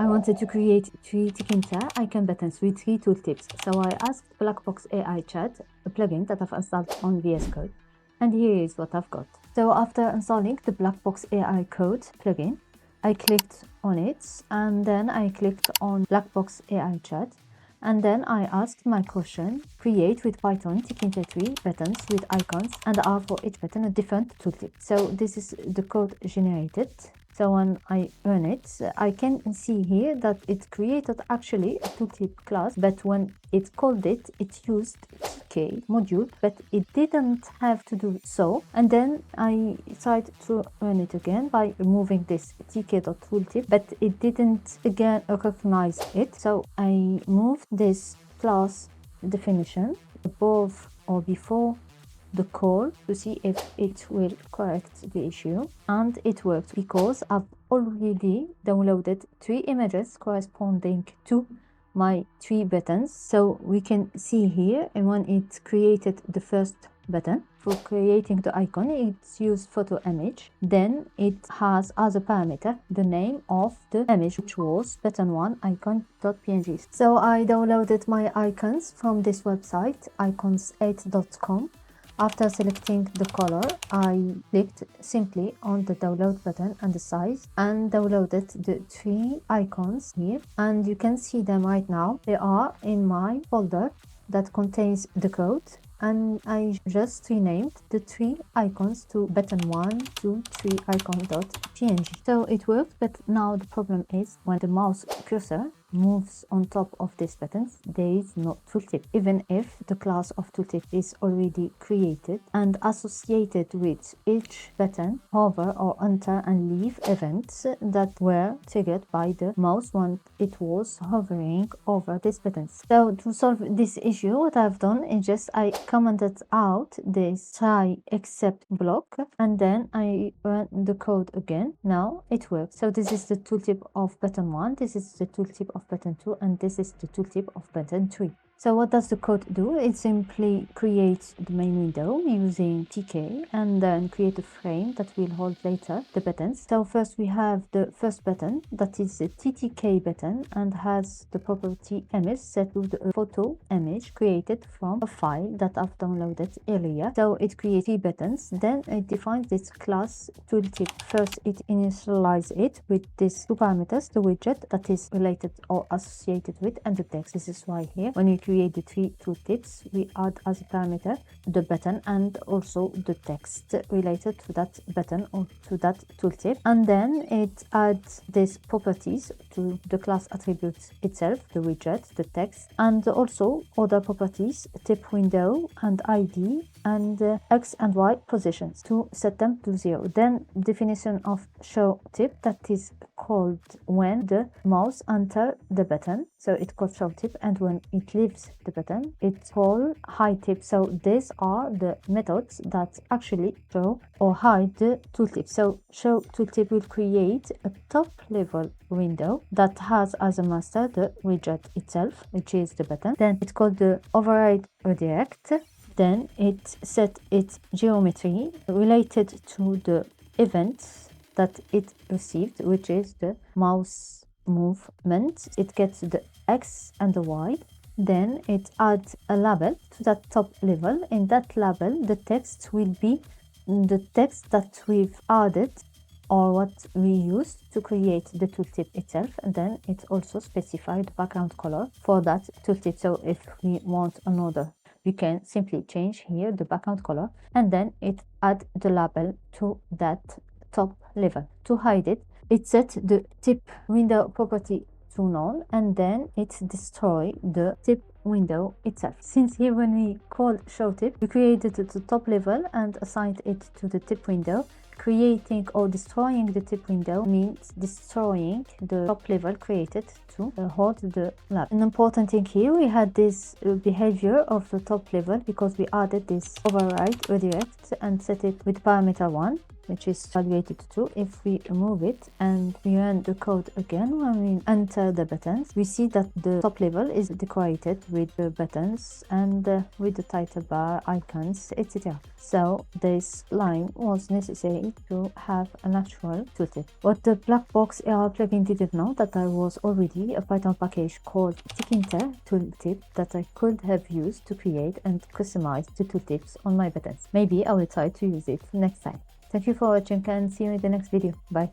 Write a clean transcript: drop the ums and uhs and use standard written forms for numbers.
I wanted to create 3 tkinter icon buttons with 3 tooltips. So I asked BlackBox AI Chat, a plugin that I've installed on VSCode. And here is what I've got. So after installing the BlackBox AI Code plugin, I clicked on it and then I clicked on BlackBox AI Chat. And then I asked my question, create with Python tkinter 3 buttons with icons and are for each button a different tooltip. So this is the code generated. So when I run it, I can see here that it created actually a tooltip class, but when it called it, it used tk module, but it didn't have to do so. And then I tried to run it again by removing this tk.tooltip, but it didn't again recognize it. So I moved this class definition above or before the call to see if it will correct the issue, and it worked because I've already downloaded 3 images corresponding to my 3 buttons. So we can see here, and when it created the first button for creating the icon, it's used photo image. Then it has as a parameter the name of the image, which was button1 icon.png. So I downloaded my icons from this website, icons8.com. After selecting the color, I clicked simply on the download button and the size and downloaded the 3 icons here, and you can see them right now. They are in my folder that contains the code, and I just renamed the 3 icons to button1 to 3 icon.png. So it worked, but now the problem is when the mouse cursor moves on top of these buttons, there is no tooltip, even if the class of tooltip is already created and associated with each button, hover or enter and leave events that were triggered by the mouse when it was hovering over these buttons. So to solve this issue, what I've done is just I commented out this try except block, and then I run the code again. Now it works. So this is the tooltip of button 1, this is the tooltip of button 2, and this is the tooltip of button 3. So what does the code do? It simply creates the main window using tk and then create a frame that will hold later the buttons. So first we have the first button that is the ttk button and has the property image set with a photo image created from a file that I've downloaded earlier. So it creates 3 buttons, then it defines this class tooltip. First it initializes it with these 2 parameters, the widget that is related or associated with and the text. This is why here when you create the 3 tooltips, we add as a parameter the button and also the text related to that button or to that tooltip, and then it adds these properties to the class attributes itself, the widget, the text, and also other properties, tip window and id, and x and y positions to set them to 0. Then definition of show tip that is called when the mouse enter the button, so it's called show tip, and when it leaves the button it's called hide tip. So these are the methods that actually show or hide the tooltip. So show tooltip will create a top level window that has as a master the widget itself, which is the button. Then it's called the override redirect. Then it set its geometry related to the events that it received, which is the mouse movement. It gets the x and the y. Then it adds a label to that top level. In that label, the text will be the text that we've added or what we used to create the tooltip itself, and then it also specified the background color for that tooltip. So if we want another, we can simply change here the background color, and then it add the label to that top level. To hide it, it set the tip window property to null, and then it destroy the tip window itself. Since here when we call show tip, we created the top level and assigned it to the tip window. Creating or destroying the tip window means destroying the top level created to hold the lab. An important thing here, we had this behavior of the top level because we added this override redirect and set it with parameter 1. which is evaluated to true. If we remove it and we run the code again, when we enter the buttons, we see that the top level is decorated with the buttons and with the title bar, icons, etc. So this line was necessary to have a natural tooltip. What the BlackBox AI plugin didn't know that there was already a Python package called tkinter tooltip that I could have used to create and customize the tooltips on my buttons. Maybe I will try to use it next time. Thank you for watching and see you in the next video. Bye.